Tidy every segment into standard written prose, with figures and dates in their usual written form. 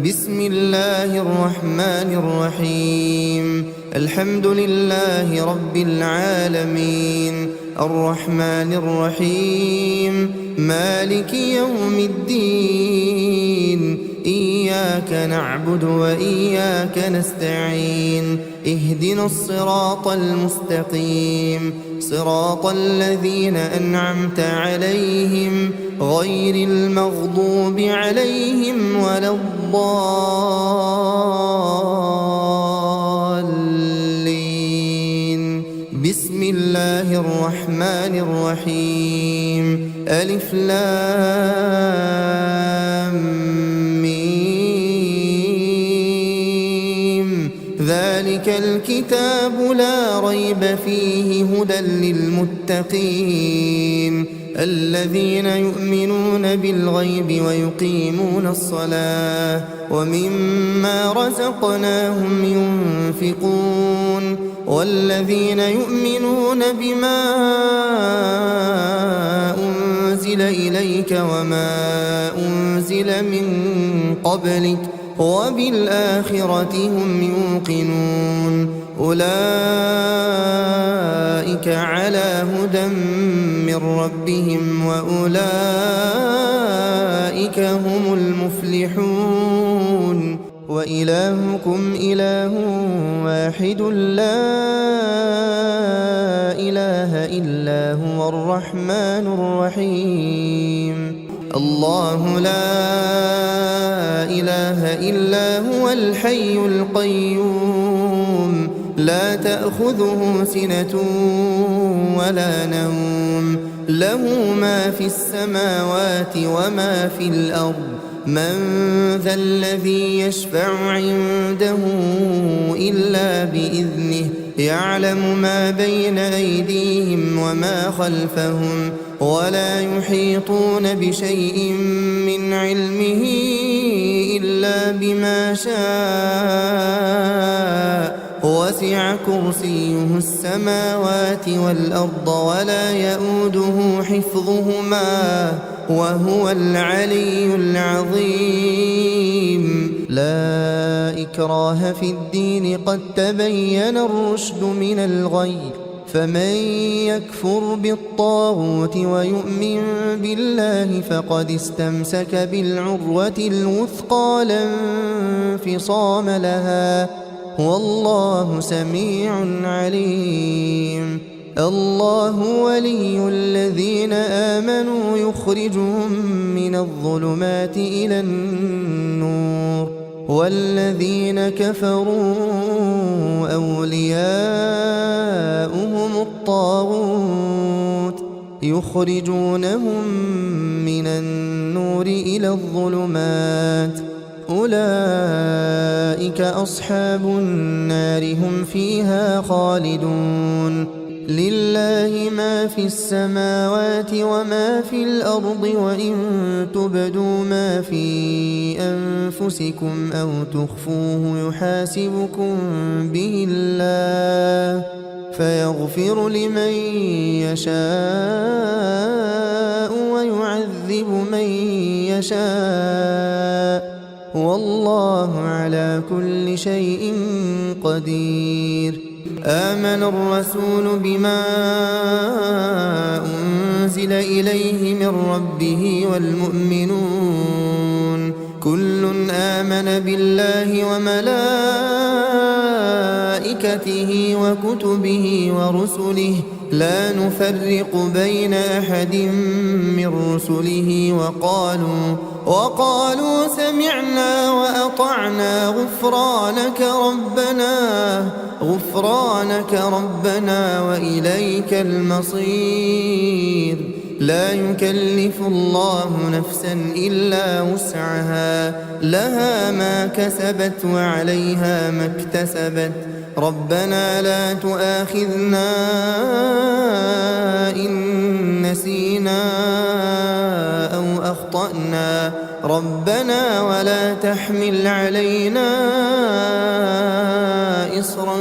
بسم الله الرحمن الرحيم. الحمد لله رب العالمين، الرحمن الرحيم، مالك يوم الدين. إياك نعبد وإياك نستعين. اهدنا الصراط المستقيم، صراط الذين أنعمت عليهم غير المغضوب عليهم ولا الضالين. بسم الله الرحمن الرحيم. ألف لام ذلك الكتاب لا ريب فيه هدى للمتقين الذين يؤمنون بالغيب ويقيمون الصلاة ومما رزقناهم ينفقون والذين يؤمنون بما أنزل إليك وما أنزل من قبلك وبالآخرة هم يوقنون أولئك على هدى من ربهم وأولئك هم المفلحون. وإلهكم إله واحد لا إله إلا هو الرحمن الرحيم. الله لا إله إلا هو الحي القيوم لا تأخذه سنة ولا نوم له ما في السماوات وما في الأرض من ذا الذي يشفع عنده إلا بإذنه يعلم ما بين أيديهم وما خلفهم ولا يحيطون بشيء من علمه إلا بما شاء وسع كرسيه السماوات والأرض ولا يؤوده حفظهما وهو العلي العظيم. لا إكراه في الدين قد تبين الرشد من الغي فمن يكفر بالطاغوت ويؤمن بالله فقد استمسك بالعروة الوثقى لا انفصام لها والله سميع عليم. الله ولي الذين آمنوا يخرجهم من الظلمات إلى النور والذين كفروا أولياؤهم الطاغوت يخرجونهم من النور إلى الظلمات أولئك أصحاب النار هم فيها خالدون. لله ما في السماوات وما في الأرض وإن تبدوا ما في أنفسكم أو تخفوه يحاسبكم به الله فيغفر لمن يشاء ويعذب من يشاء والله على كل شيء قدير. آمن الرسول بما أنزل إليه من ربه والمؤمنون كل آمن بالله وملائكته وكتبه ورسله لا نفرق بين أحد من رسله وقالوا سمعنا وأطعنا غفرانك ربنا وإليك المصير. لا يكلف الله نفسا إلا وسعها لها ما كسبت وعليها ما اكتسبت ربنا لا تؤاخذنا إن نسينا أو أخطأنا ربنا ولا تحمل علينا إصرا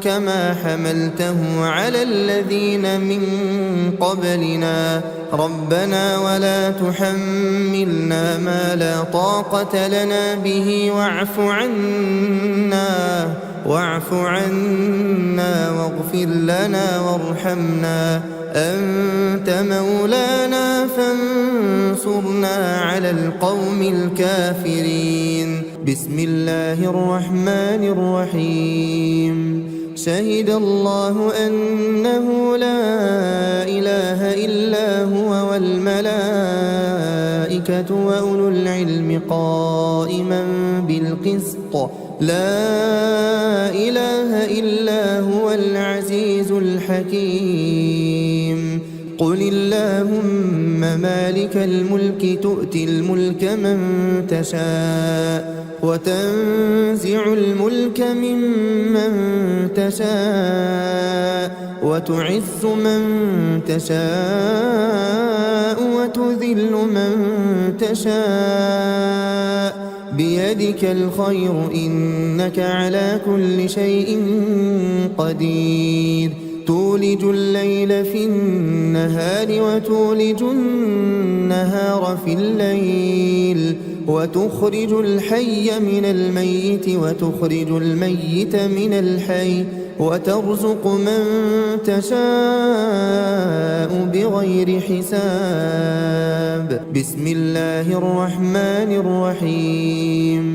كما حملته على الذين من قبلنا ربنا ولا تحملنا ما لا طاقة لنا به واعف عنا واغفر لنا وارحمنا أنت مولانا فانصرنا على القوم الكافرين. بسم الله الرحمن الرحيم. شهد الله أنه لا إله إلا هو والملائكة وأولو العلم قائما بالقسط لا إله إلا هو العزيز الحكيم. قل اللهم مالك الملك تؤتي الملك من تشاء وتنزع الملك ممن تشاء وتعز من تشاء وتذل من تشاء بيدك الخير إنك على كل شيء قدير. تولج الليل في النهار وتولج النهار في الليل وتخرج الحي من الميت وتخرج الميت من الحي وترزق من تشاء بغير حساب. بسم الله الرحمن الرحيم.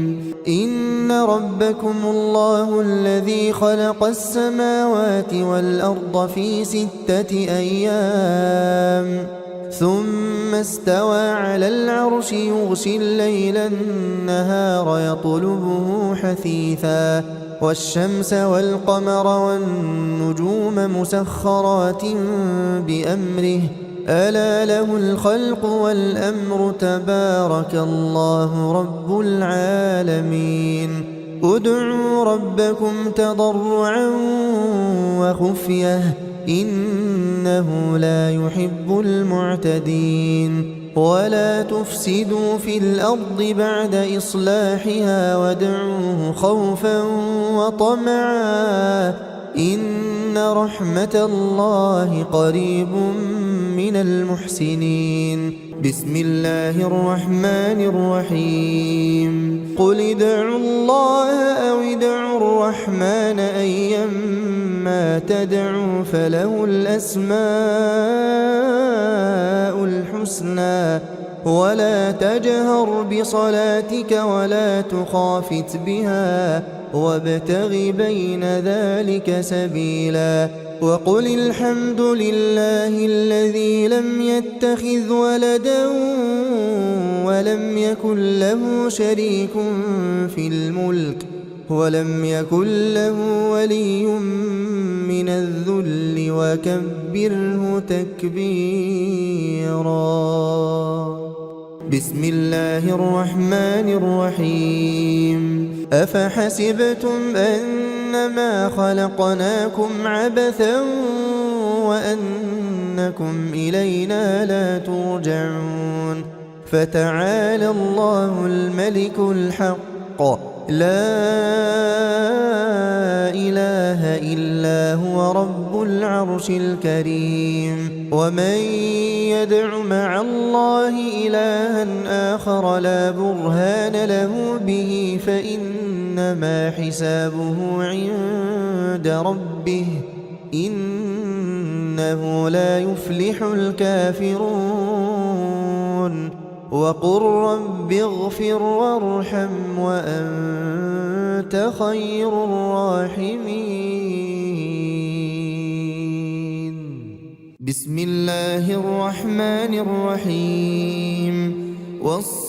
إن ربكم الله الذي خلق السماوات والأرض في 6 أيام ثم استوى على العرش يغشي الليل النهار يطلبه حثيثا والشمس والقمر والنجوم مسخرات بأمره ألا له الخلق والأمر تبارك الله رب العالمين. ادعوا ربكم تضرعا وخفية إنه لا يحب المعتدين. ولا تفسدوا في الأرض بعد إصلاحها وادعوه خوفا وطمعا إن رحمة الله قريب من المحسنين. بسم الله الرحمن الرحيم. قل ادعوا الله أو ادعوا الرحمن أيما تدعوا فله الأسماء الحسنى ولا تجهر بصلاتك ولا تخافت بها وابتغ بين ذلك سبيلا. وقل الحمد لله الذي لم يتخذ ولدا ولم يكن له شريك في الملك ولم يكن له ولي من الذل وكبره تكبيرا. بسم الله الرحمن الرحيم. أفحسبتم أنما خلقناكم عبثا وأنكم إلينا لا ترجعون فتعالى الله الملك الحق لا إله إلا هو رب العرش الكريم. ومن يدع مع الله إلها آخر لا برهان له به فإنما حسابه عند ربه إنه لا يفلح الكافرون. وقل رب اغفر وارحم وأنت خير الراحمين. بسم الله الرحمن الرحيم. والصافات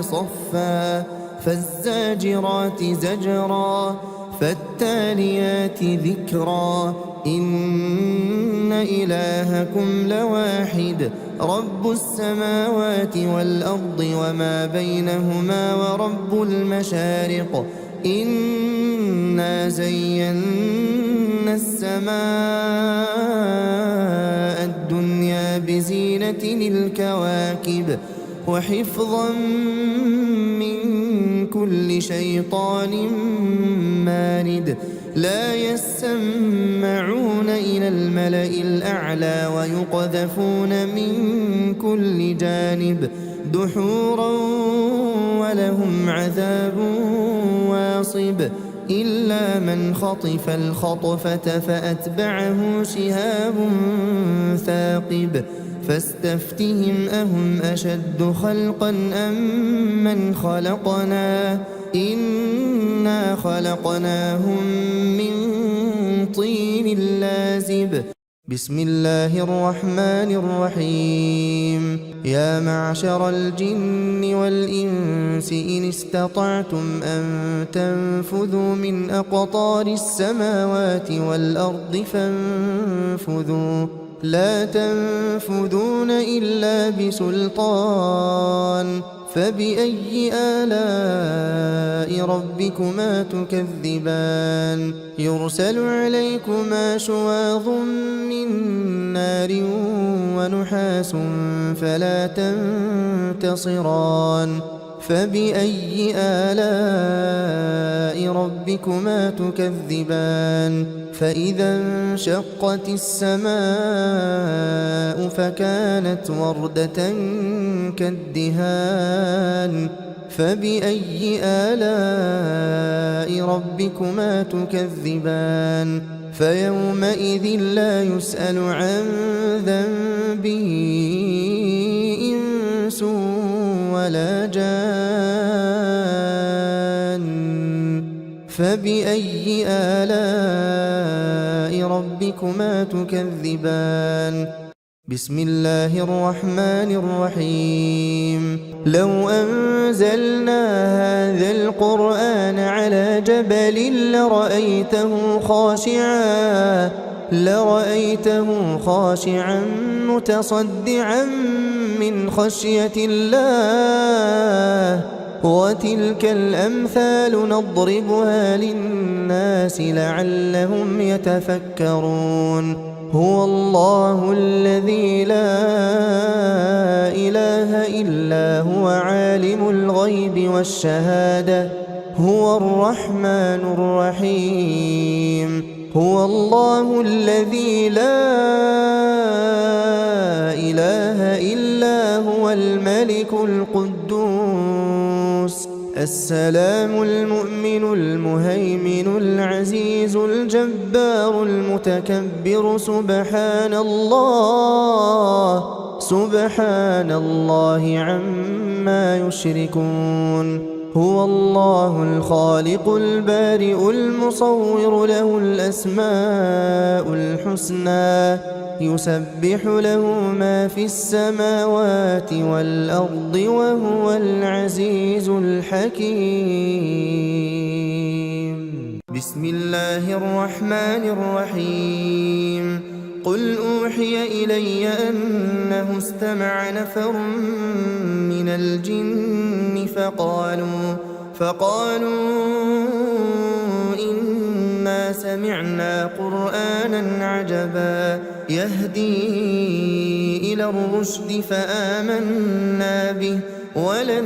صفا فالزاجرات زجرا فالتاليات ذكرا إن إلهكم لواحد رب السماوات والأرض وما بينهما ورب المشارق إنا زينا السماء الدنيا بزينة الكواكب وحفظا من كل شيطان مارد لا يسمعون إلى الملأ الأعلى ويقذفون من كل جانب دحورا ولهم عذاب واصب إلا من خطف الخطفة فأتبعه شهاب ثاقب فاستفتهم أهم أشد خلقا أم من خلقنا إنا خلقناهم من طين لازب بسم الله الرحمن الرحيم يا معشر الجن والإنس إن استطعتم أن تنفذوا من أقطار السماوات والأرض فانفذوا لا تنفذون إلا بسلطان فبأي آلاء ربكما تكذبان يرسل عليكما شواظ من نار ونحاس فلا تنتصران فبأي آلاء ربكما تكذبان فإذا انشقت السماء فكانت وردة كالدهان فبأي آلاء ربكما تكذبان فيومئذ لا يسأل عن ذنبه إنس ولا جان فبأي آلاء ربكما تكذبان بسم الله الرحمن الرحيم لو أنزلنا هذا القرآن على جبل لرأيته خاشعا متصدعا من خشية الله وتلك الأمثال نضربها للناس لعلهم يتفكرون هو الله الذي لا إله إلا هو عالم الغيب والشهادة هو الرحمن الرحيم هو الله الذي لا إله إلا هو الملك القدوس السلام المؤمن المهيمن العزيز الجبار المتكبر سبحان الله عما يشركون هو الله الخالق البارئ المصور له الأسماء الحسنى يسبح له ما في السماوات والأرض وهو العزيز الحكيم بسم الله الرحمن الرحيم قل أوحي إلي أنه استمع نفر من الجن فقالوا إنا سمعنا قرآنا عجبا يهدي إلى الرشد فآمنا به ولن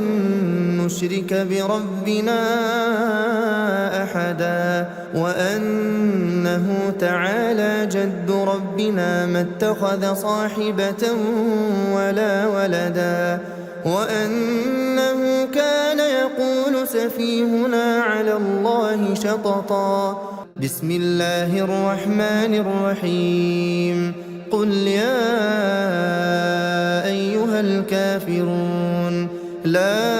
نشرك بربنا أحدا وأنه تعالى جد ربنا ما اتخذ صاحبة ولا ولدا وأنه كان يقول سفيهنا على الله شططا بسم الله الرحمن الرحيم قل يا أيها الكافرون لا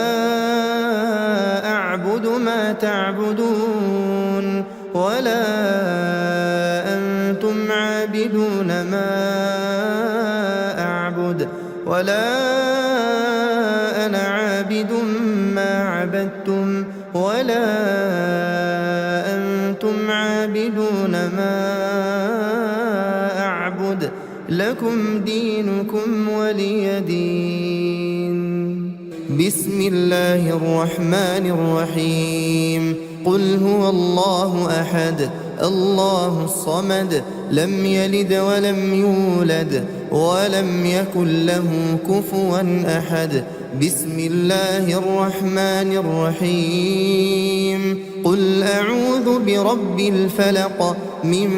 أعبد ما تعبدون ولا أنتم عابدون ما أعبد ولا أنا عابد ما عبدتم ولا أنتم عابدون ما أعبد لكم دينكم ولي دين بسم الله الرحمن الرحيم قل هو الله أحد الله الصمد لم يلد ولم يولد ولم يكن له كفوا أحد. بسم الله الرحمن الرحيم قل أعوذ برب الفلق من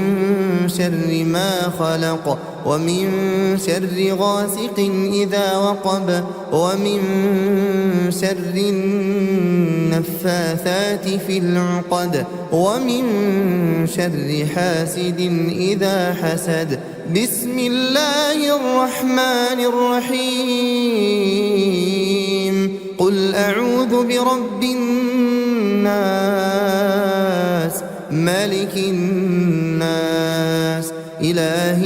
شر ما خلق ومن شر غاسق إذا وقب ومن شر النفاثات في العقد ومن شر حاسد إذا حسد. بسم الله الرحمن الرحيم قل أعوذ برب الناس ملك الناس إله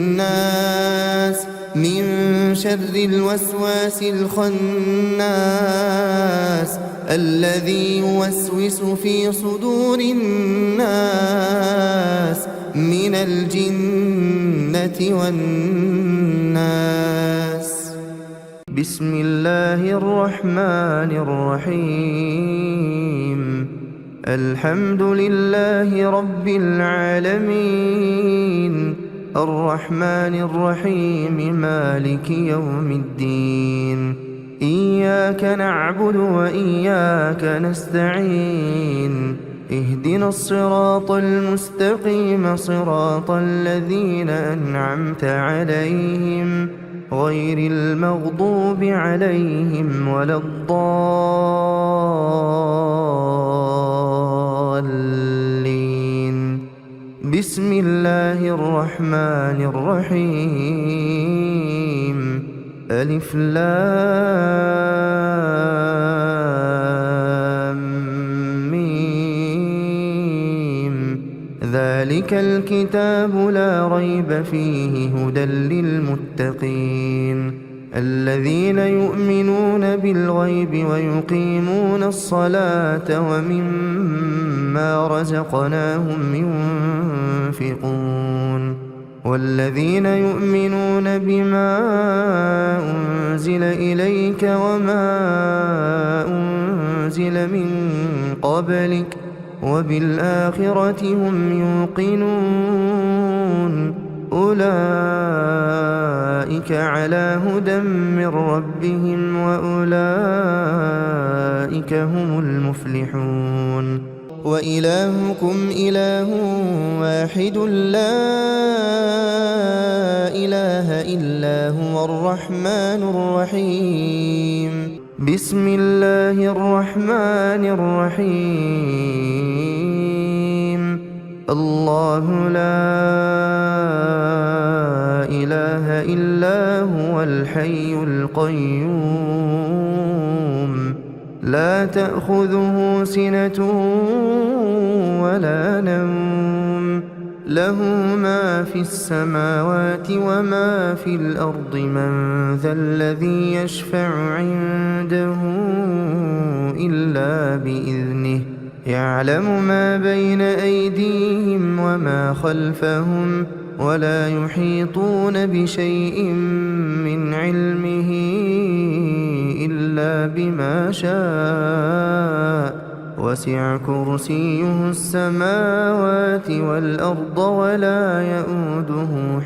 الناس من شر الوسواس الخناس الذي يوسوس في صدور الناس من الجنة والناس. بسم الله الرحمن الرحيم الحمد لله رب العالمين الرحمن الرحيم مالك يوم الدين إياك نعبد وإياك نستعين اهدنا الصراط المستقيم صراط الذين أنعمت عليهم غير المغضوب عليهم ولا الضالين. بسم الله الرحمن الرحيم ألف لام ميم ذلك الكتاب لا ريب فيه هدى للمتقين الذين يؤمنون بالغيب ويقيمون الصلاة ومما رزقناهم ينفقون والذين يؤمنون بما أنزل إليك وما أنزل من قبلك وبالآخرة هم يوقنون أولئك على هدى من ربهم وأولئك هم المفلحون. وإلهكم إله واحد لا إله إلا هو الرحمن الرحيم. بسم الله الرحمن الرحيم الله لا إله إلا هو الحي القيوم لا تأخذه سنة ولا نوم له ما في السماوات وما في الأرض من ذا الذي يشفع عنده إلا بإذنه يعلم ما بين أيديهم وما خلفهم ولا يحيطون بشيء من علمه إلا بما شاء وسع كرسيه السماوات والأرض ولا يؤوده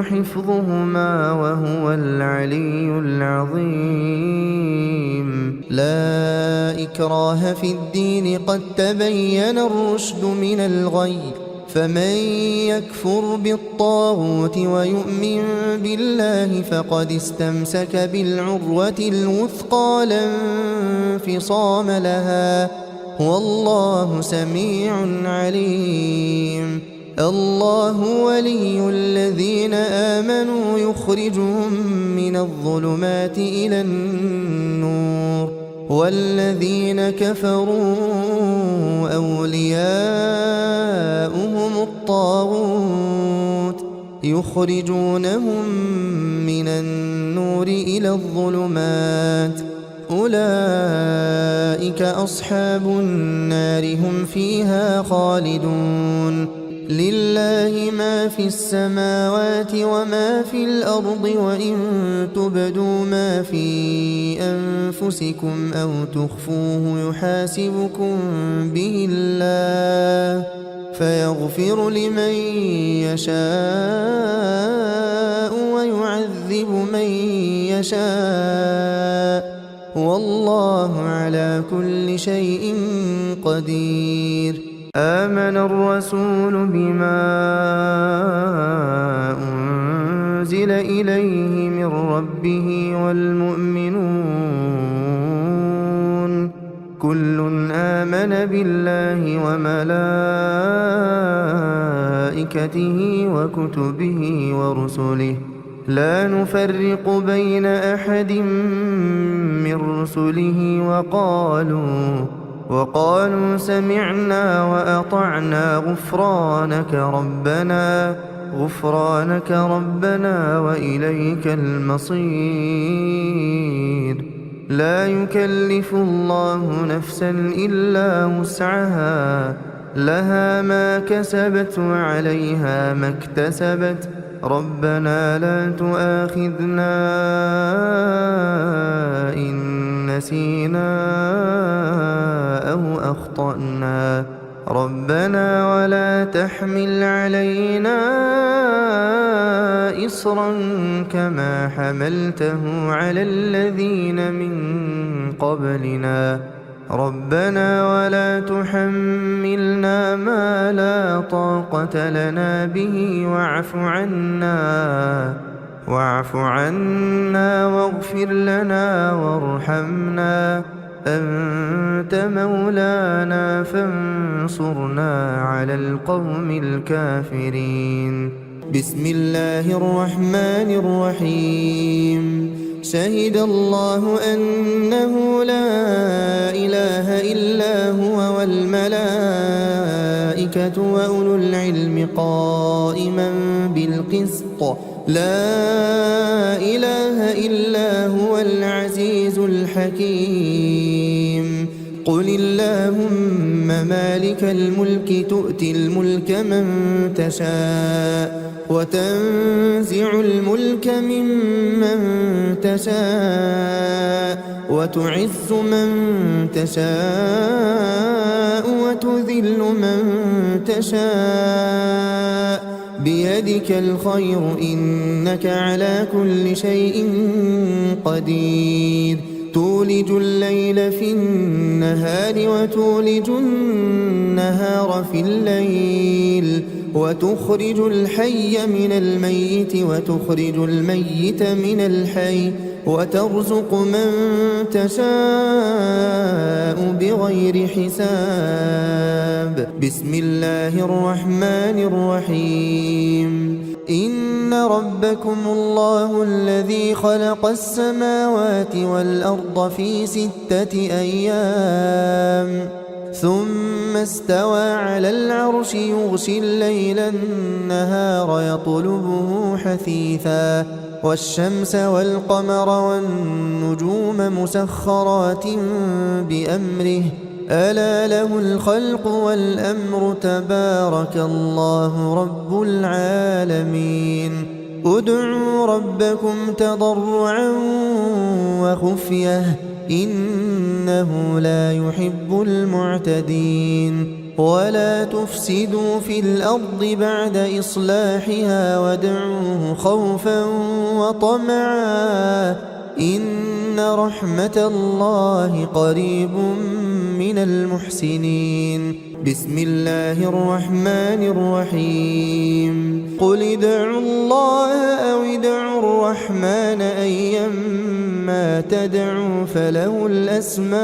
حفظهما وهو العلي العظيم. لا إكراه في الدين قد تبين الرشد من الغي فمن يكفر بالطاغوت ويؤمن بالله فقد استمسك بالعروة الوثقى لا انفصام لها والله سميع عليم. الله ولي الذين آمنوا يخرجهم من الظلمات إلى النور والذين كفروا أولياؤهم الطاغوت يخرجونهم من النور إلى الظلمات أولئك أصحاب النار هم فيها خالدون. لله ما في السماوات وما في الأرض وإن تبدوا ما في أنفسكم أو تخفوه يحاسبكم به الله فيغفر لمن يشاء ويعذب من يشاء والله على كل شيء قدير. آمن الرسول بما أنزل إليه من ربه والمؤمنون كل آمن بالله وملائكته وكتبه ورسله لا نفرق بين أحد من رسله وقالوا سمعنا وأطعنا غفرانك ربنا وإليك المصير. لا يكلف الله نفسا إلا وسعها لها ما كسبت وعليها ما اكتسبت ربنا لا تؤاخذنا إن نسينا أو أخطأنا ربنا ولا تحمل علينا إصرا كما حملته على الذين من قبلنا ربنا ولا تحملنا ما لا طاقة لنا به واعف عنا واغفر لنا وارحمنا أنت مولانا فانصرنا على القوم الكافرين. بسم الله الرحمن الرحيم. شهد الله أنه لا إله إلا هو والملائكة وأولو العلم قائما بالقسط لا إله إلا هو العزيز الحكيم. قل اللهم مالك الملك تؤتي الملك من تشاء وتنزع الملك ممن تشاء وتعز من تشاء وتذل من تشاء بيدك الخير إنك على كل شيء قدير. تولج الليل في النهار وتولج النهار في الليل وتخرج الحي من الميت وتخرج الميت من الحي وترزق من تشاء بغير حساب. بسم الله الرحمن الرحيم. إن ربكم الله الذي خلق السماوات والأرض في 6 أيام ثم استوى على العرش يغشي الليل النهار يطلبه حثيثا والشمس والقمر والنجوم مسخرات بأمره ألا له الخلق والأمر تبارك الله رب العالمين. ادعوا ربكم تضرعا وخفية إنه لا يحب المعتدين. ولا تفسدوا في الأرض بعد إصلاحها وادعوه خوفا وطمعا إن رحمة الله قريب من المحسنين. بسم الله الرحمن الرحيم. قل ادعوا الله أو ادعوا الرحمن أيما تدعوا فله الأسماء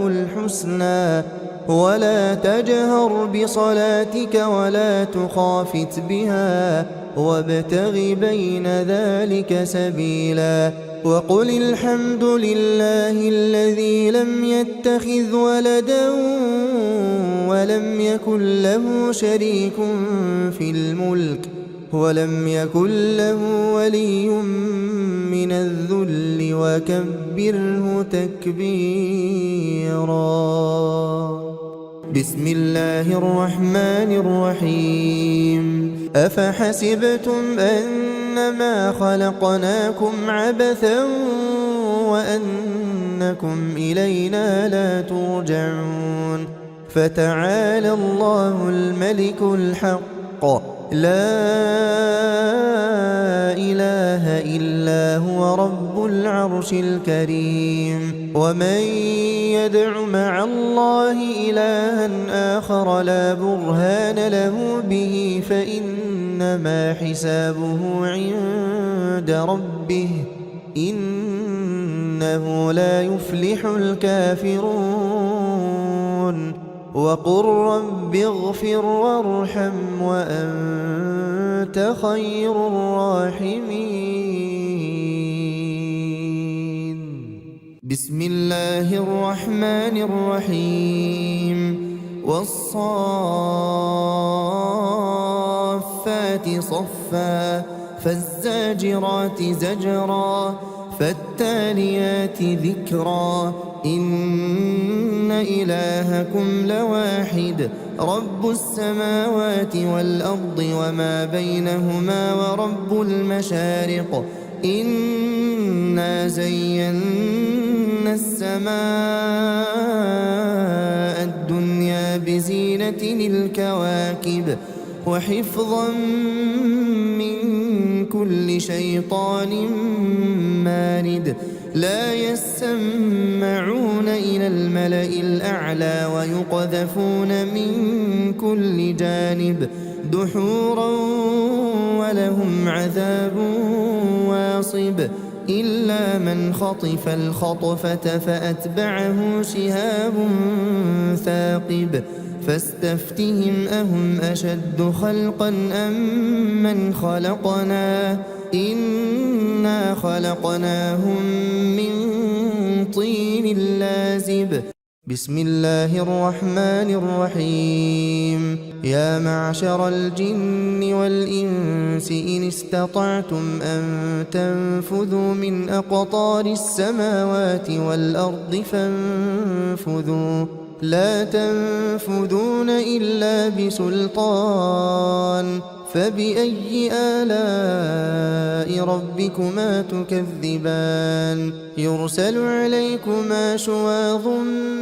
الحسنى ولا تجهر بصلاتك ولا تخافت بها وابتغ بين ذلك سبيلا. وقل الحمد لله الذي لم يتخذ ولدا ولم يكن له شريك في الملك ولم يكن له ولي من الذل وكبره تكبيرا. بسم الله الرحمن الرحيم أفحسبتم أنما خلقناكم عبثا وأنكم إلينا لا ترجعون فتعالى الله الملك الحق لا إله إلا هو رب العرش الكريم ومن يدع مع الله إلها آخر لا برهان له به فإنما حسابه عند ربه إنه لا يفلح الكافرون وقل رب اغفر وارحم وأنت خير الراحمين بسم الله الرحمن الرحيم والصافات صفا فالزاجرات زجرا فالتاليات ذكرا إن إلهكم لواحد رب السماوات والأرض وما بينهما ورب المشارق إنا زينا السماء الدنيا بزينة الكواكب وحفظا من كل شيطان مارد لا يسمعون إلى الملأ الأعلى ويقذفون من كل جانب دحورا ولهم عذاب واصب إلا من خطف الخطفة فأتبعه شهاب ثاقب فاستفتهم أهم أشد خلقا أم من خلقنا إنا خلقناهم من طين لازب بسم الله الرحمن الرحيم يا معشر الجن والإنس إن استطعتم أن تنفذوا من أقطار السماوات والأرض فانفذوا لا تنفذون إلا بسلطان فبأي آلاء ربكما تكذبان يرسل عليكما شواظ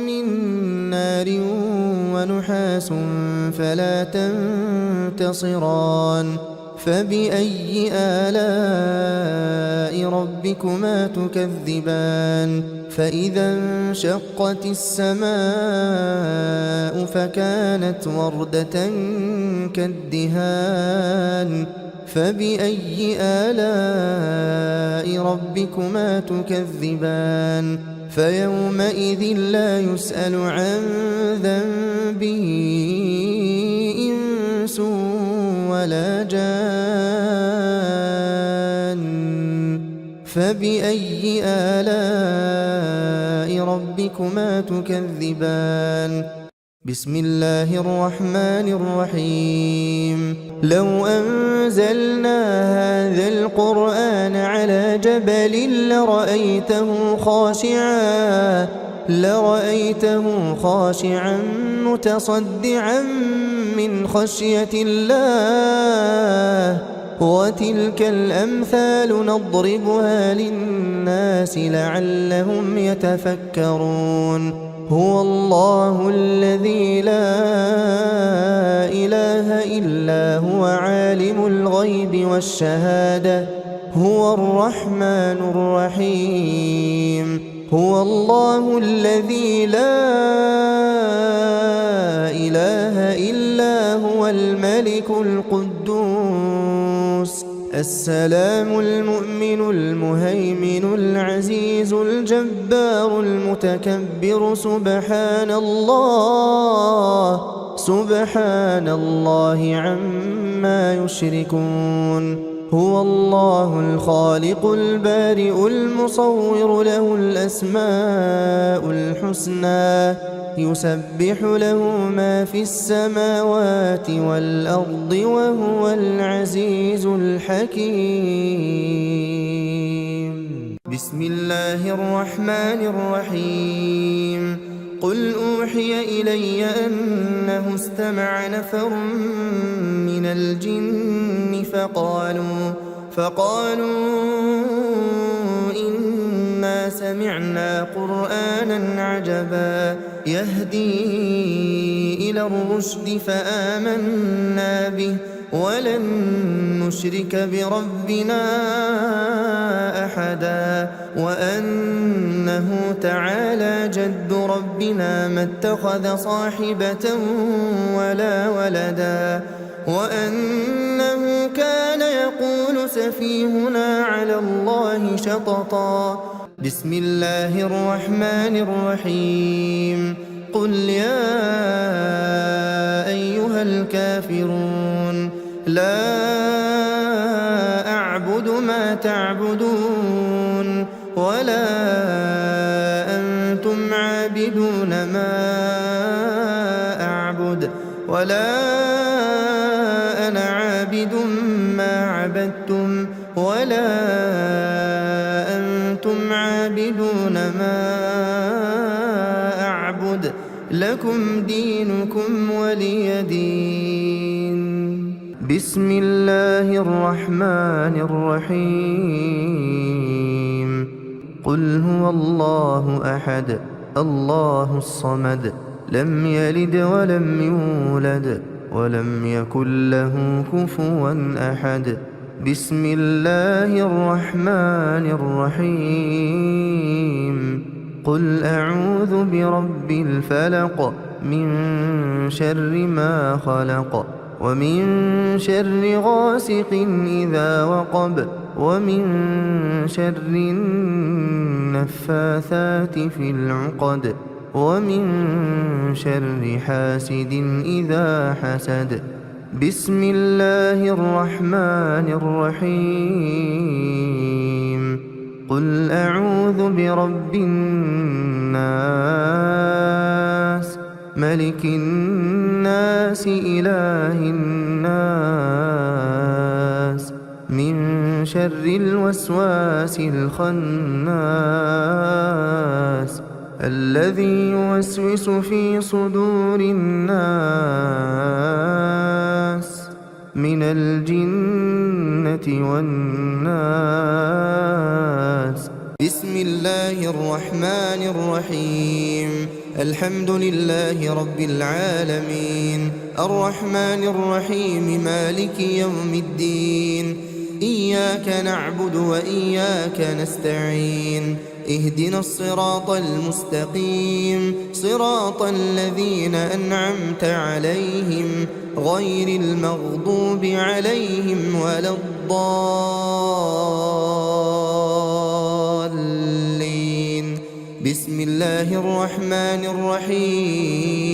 من نار ونحاس فلا تنتصران فبأي آلاء ربكما تكذبان فإذا انشقت السماء فكانت وردة كالدهان فبأي آلاء ربكما تكذبان فيومئذ لا يسأل عن ذنبه إنس ولا جان فبأي آلاء ربكما تكذبان بسم الله الرحمن الرحيم لو أنزلنا هذا القرآن على جبل لرأيته خاشعا متصدعا من خشية الله وتلك الأمثال نضربها للناس لعلهم يتفكرون هو الله الذي لا إله إلا هو عالم الغيب والشهادة هو الرحمن الرحيم هو الله الذي لا إله إلا هو الملك القدوس السلام المؤمن المهيمن العزيز الجبار المتكبر سبحان الله عما يشركون هو الله الخالق البارئ المصور له الأسماء الحسنى يسبح له ما في السماوات والأرض وهو العزيز الحكيم بسم الله الرحمن الرحيم قل أوحي إلي أنه استمع نفر من الجن فقالوا إنا سمعنا قرآنا عجبا يهدي إلى الرشد فآمنا به ولن نشرك بربنا أحدا وأنه تعالى جد ربنا ما اتخذ صاحبة ولا ولدا وأنه كان يقول سفيهنا على الله شططا بسم الله الرحمن الرحيم قل يا أيها الكافرون لا أعبد ما تعبدون ولا أنتم عابدون ما أعبد ولا أنا عابد ما عبدتم ولا أنتم عابدون ما أعبد لكم دينكم ولي دين بسم الله الرحمن الرحيم قل هو الله أحد الله الصمد لم يلد ولم يولد ولم يكن له كفوا أحد بسم الله الرحمن الرحيم قل أعوذ برب الفلق من شر ما خلق ومن شر غاسق إذا وقب ومن شر النفاثات في العقد ومن شر حاسد إذا حسد بسم الله الرحمن الرحيم قل أعوذ برب الناس ملك الناس إله الناس من شر الوسواس الخناس الذي يوسوس في صدور الناس من الجنة والناس بسم الله الرحمن الرحيم الحمد لله رب العالمين الرحمن الرحيم مالك يوم الدين إياك نعبد وإياك نستعين اهدنا الصراط المستقيم صراط الذين أنعمت عليهم غير المغضوب عليهم ولا الضالين بسم الله الرحمن الرحيم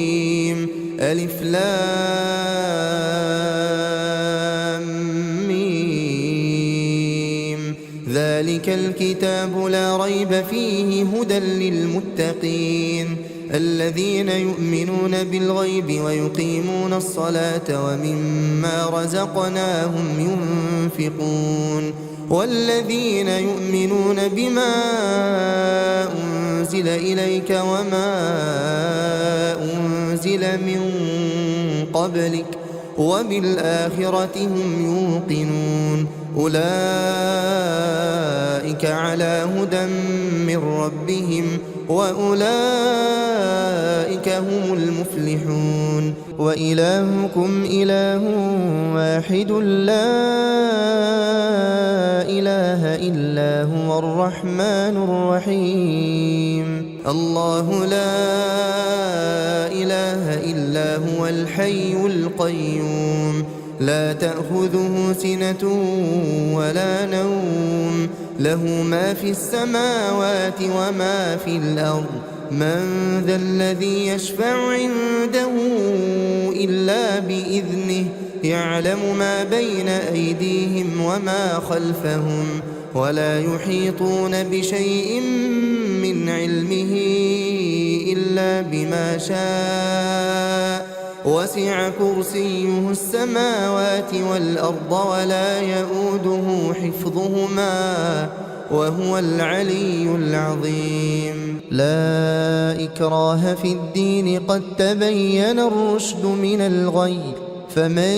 ألف لام ميم ذلك الكتاب لا ريب فيه هدى للمتقين الذين يؤمنون بالغيب ويقيمون الصلاة ومما رزقناهم ينفقون والذين يؤمنون بما أنزل إليك وما أنزل من قبلك وبالآخرة هم يوقنون أولئك على هدى من ربهم وأولئك هم المفلحون وإلهكم إله واحد لا إله إلا هو الرحمن الرحيم الله لا إله إلا هو الحي القيوم لا تأخذه سنة ولا نوم له ما في السماوات وما في الأرض من ذا الذي يشفع عنده إلا بإذنه يعلم ما بين أيديهم وما خلفهم ولا يحيطون بشيء من علمه إلا بما شاء وسع كرسيه السماوات والأرض ولا يؤوده حفظهما وهو العلي العظيم. لا إكراه في الدين قد تبين الرشد من الغي، فمن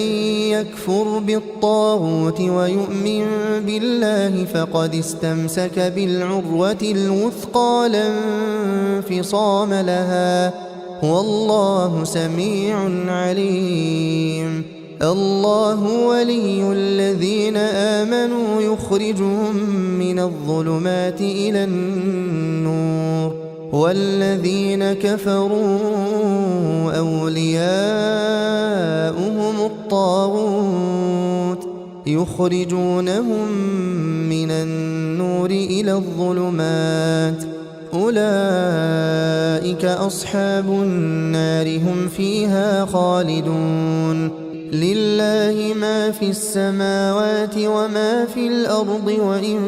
يكفر بالطاغوت ويؤمن بالله فقد استمسك بالعروة الوثقى لا انفصام لها، والله سميع عليم. الله ولي الذين آمنوا يخرجهم من الظلمات إلى النور، والذين كفروا أولياؤهم الطاغوت يخرجونهم من النور إلى الظلمات، أولئك أصحاب النار هم فيها خالدون. لله ما في السماوات وما في الأرض، وإن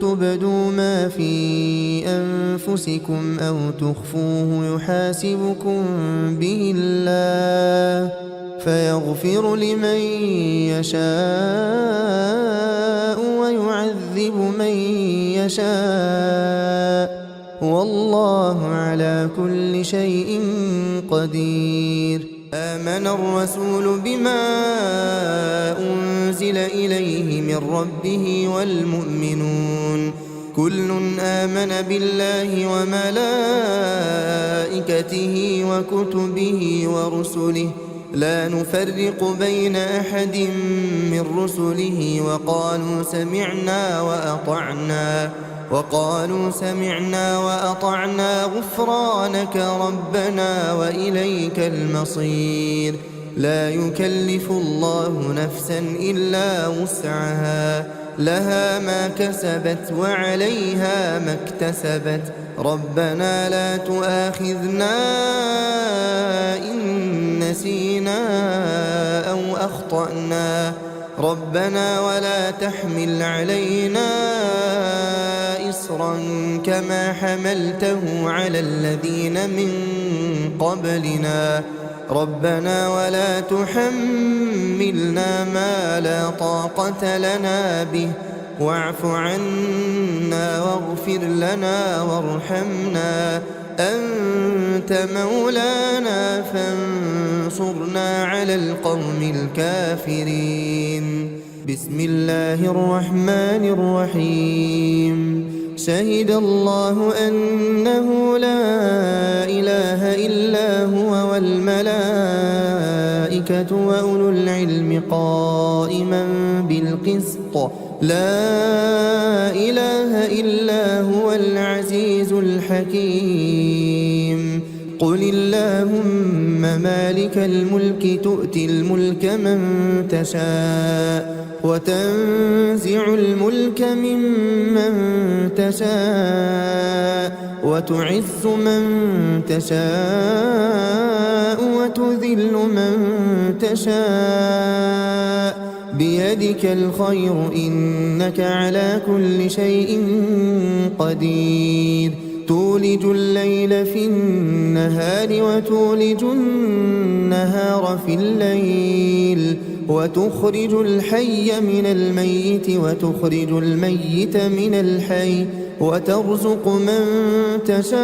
تبدوا ما في أنفسكم أو تخفوه يحاسبكم به الله فيغفر لمن يشاء ويعذب من يشاء، والله على كل شيء قدير. آمن الرسول بما أنزل إليه من ربه والمؤمنون كل آمن بالله وملائكته وكتبه ورسله لا نفرق بين أحد من رسله وقالوا سمعنا وأطعنا غفرانك ربنا وإليك المصير. لا يكلف الله نفسا إلا وسعها، لها ما كسبت وعليها ما اكتسبت. ربنا لا تؤاخذنا إن نسينا أو أخطأنا، ربنا ولا تحمل علينا إصرا كما حملته على الذين من قبلنا، ربنا ولا تحملنا ما لا طاقة لنا به، واعف عنا واغفر لنا وارحمنا، أنت مولانا فانصرنا على القوم الكافرين. بسم الله الرحمن الرحيم. شهد الله أنه لا إله إلا هو والملائكة وأولو العلم قائما بالقسط، لا إله إلا هو العزيز الحكيم. قل اللهم مالك الملك تؤتي الملك من تشاء وتنزع الملك ممن تشاء وتعز من تشاء وتذل من تشاء، بيدك الخير إنك على كل شيء قدير. تولج الليل في النهار وتولج النهار في الليل، وتخرج الحي من الميت وتخرج الميت من الحي، وترزق من تشاء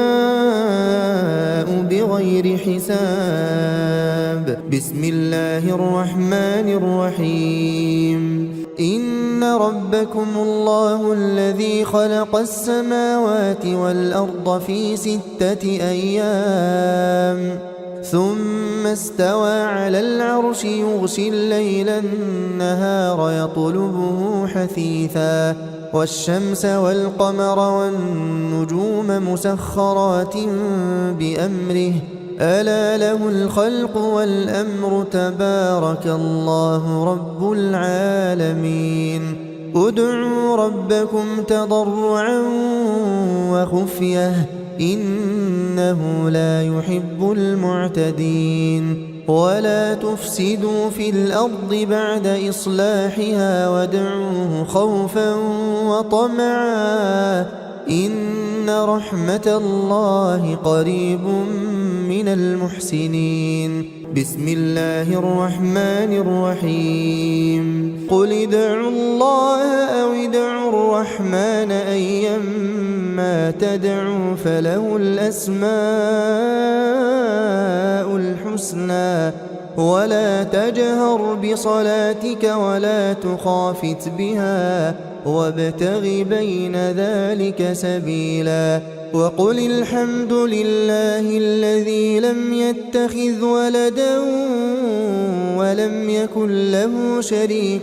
بغير حساب. بسم الله الرحمن الرحيم. إن ربكم الله الذي خلق السماوات والأرض في 6 أيام ثم استوى على العرش يغشي الليل النهار يطلبه حثيثا، والشمس والقمر والنجوم مسخرات بأمره، ألا له الخلق والأمر، تبارك الله رب العالمين. ادعوا ربكم تضرعا وخفية إنه لا يحب المعتدين. ولا تفسدوا في الأرض بعد إصلاحها وادعوه خوفا وطمعا إن رحمة الله قريب من المحسنين. بسم الله الرحمن الرحيم قل ادعوا الله أو ادعوا الرحمن أيما تدعوا فله الأسماء الحسنى ولا تجهر بصلاتك ولا تخافت بها وابتغ بين ذلك سبيلا وقل الحمد لله الذي لم يتخذ ولدا ولم يكن له شريك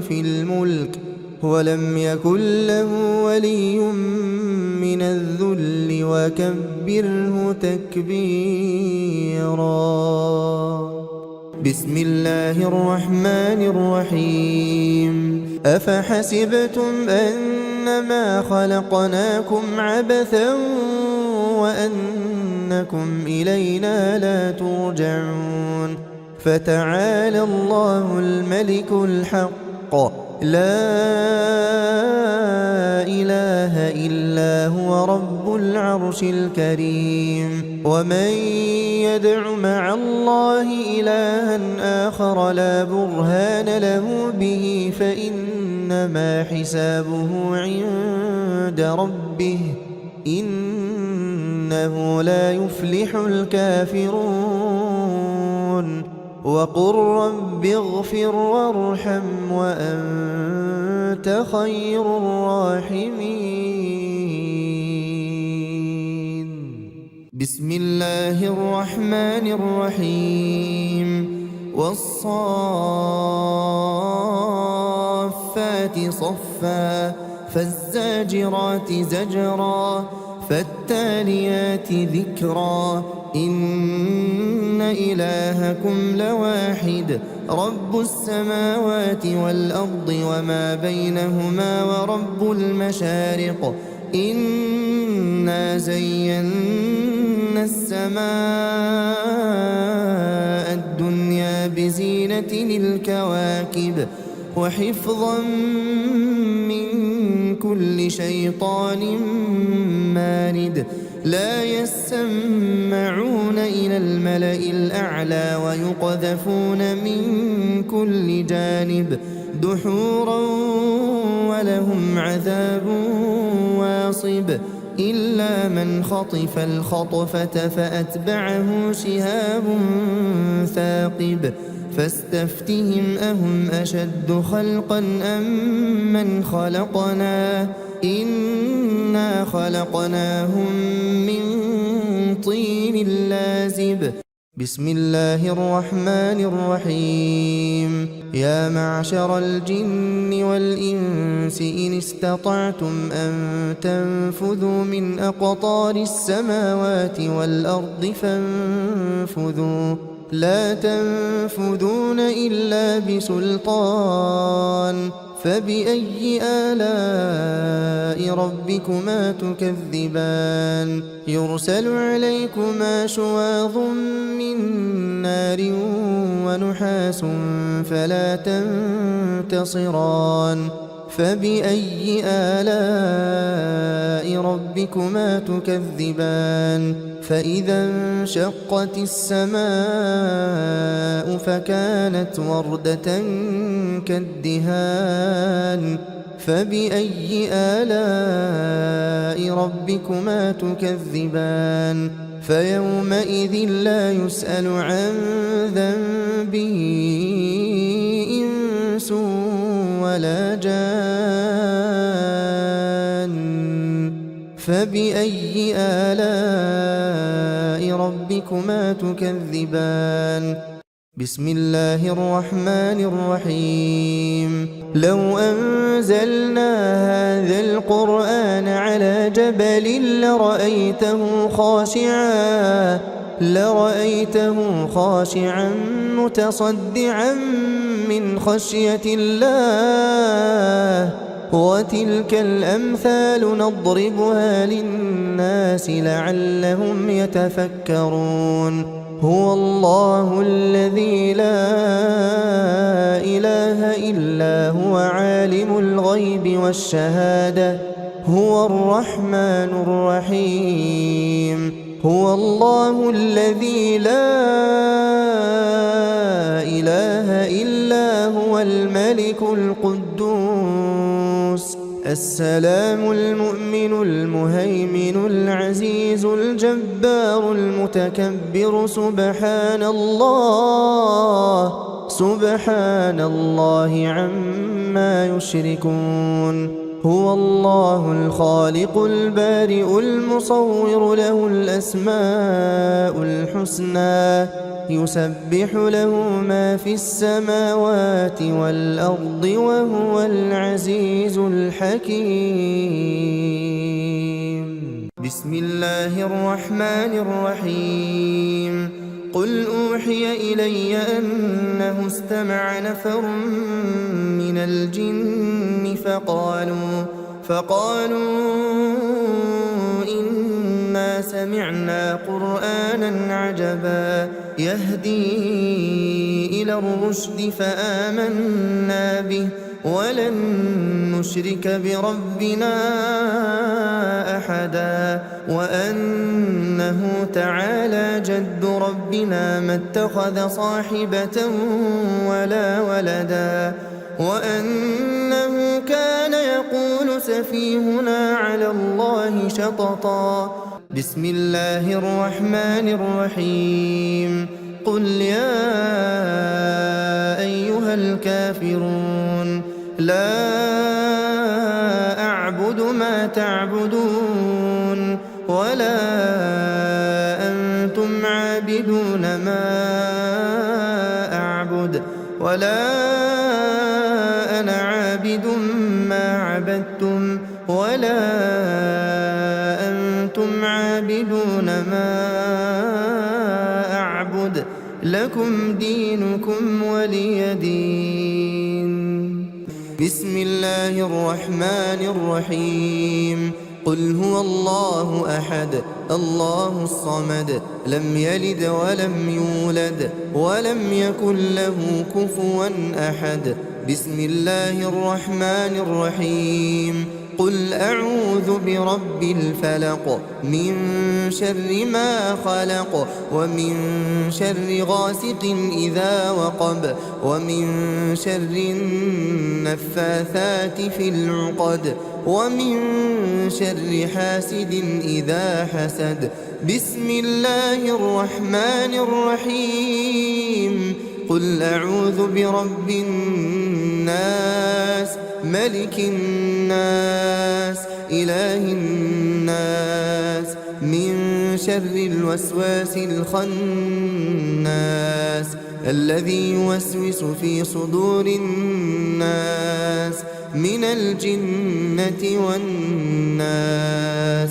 في الملك ولم يكن له ولي من الذل وكبره تكبيرا بسم الله الرحمن الرحيم أفحسبتم أنما خلقناكم عبثا وأنكم إلينا لا ترجعون فتعالى الله الملك الحق لا إله إلا هو رب العرش الكريم ومن يدع مع الله إلها آخر لا برهان له به فإنما حسابه عند ربه إنه لا يفلح الكافرون وقل رب اغفر وارحم وأنت خير الراحمين بسم الله الرحمن الرحيم والصافات صفا فالزاجرات زجرا فالتاليات ذكرا إن إلهكم لواحد رب السماوات والأرض وما بينهما ورب المشارق إنا زينا السماء الدنيا بزينة الكواكب وحفظا من كل شيطان مارد لا يسمعون إلى الملأ الأعلى ويقذفون من كل جانب دحورا ولهم عذاب واصب إلا من خطف الخطفة فأتبعه شهاب ثاقب فاستفتهم أهم أشد خلقا أم من خلقنا إنا خلقناهم من طين لازب بسم الله الرحمن الرحيم يا معشر الجن والإنس إن استطعتم أن تنفذوا من أقطار السماوات والأرض فانفذوا لا تنفذون إلا بسلطان فبأي آلاء ربكما تكذبان يرسل عليكما شواظ من نار ونحاس فلا تنتصران فبأي آلاء ربكما تكذبان فإذا انشقت السماء فكانت وردة كالدهان فبأي آلاء ربكما تكذبان فيومئذ لا يسأل عن ذنبه إنس ولا جان فبأي آلاء ربكما تكذبان بسم الله الرحمن الرحيم لو أنزلنا هذا القرآن على جبل لرأيته خاشعا متصدعا من خشية الله وتلك الأمثال نضربها للناس لعلهم يتفكرون هو الله الذي لا إله إلا هو عالم الغيب والشهادة هو الرحمن الرحيم هو الله الذي لا إله إلا هو الملك القدوس السلام المؤمن المهيمن العزيز الجبار المتكبر سبحان الله عما يشركون هو الله الخالق البارئ المصور له الأسماء الحسنى يسبح له ما في السماوات والأرض وهو العزيز الحكيم بسم الله الرحمن الرحيم قل أوحي إلي أنه استمع نفر من الجن فقالوا إنا سمعنا قرآنا عجبا يهدي إلى الرشد فآمنا به ولن نشرك بربنا أحدا وأنه تعالى جد ربنا ما اتخذ صاحبة ولا ولدا وأنه كان يقول سفيهنا على الله شططا بسم الله الرحمن الرحيم قل يا أيها الكافرون لا أعبد ما تعبدون ولا أنتم عابدون ما أعبد ولا أنا عابد ما عبدتم ولا أنتم عابدون ما أعبد لكم دينكم ولي دين بسم الله الرحمن الرحيم قل هو الله أحد الله الصمد لم يلد ولم يولد ولم يكن له كفوا أحد بسم الله الرحمن الرحيم قل أعوذ برب الفلق من شر ما خلق ومن شر غاسق إذا وقب ومن شر النفاثات في العقد ومن شر حاسد إذا حسد بسم الله الرحمن الرحيم قل أعوذ برب الناس ملك الناس إله الناس من شر الوسواس الخناس الذي يوسوس في صدور الناس من الجنة والناس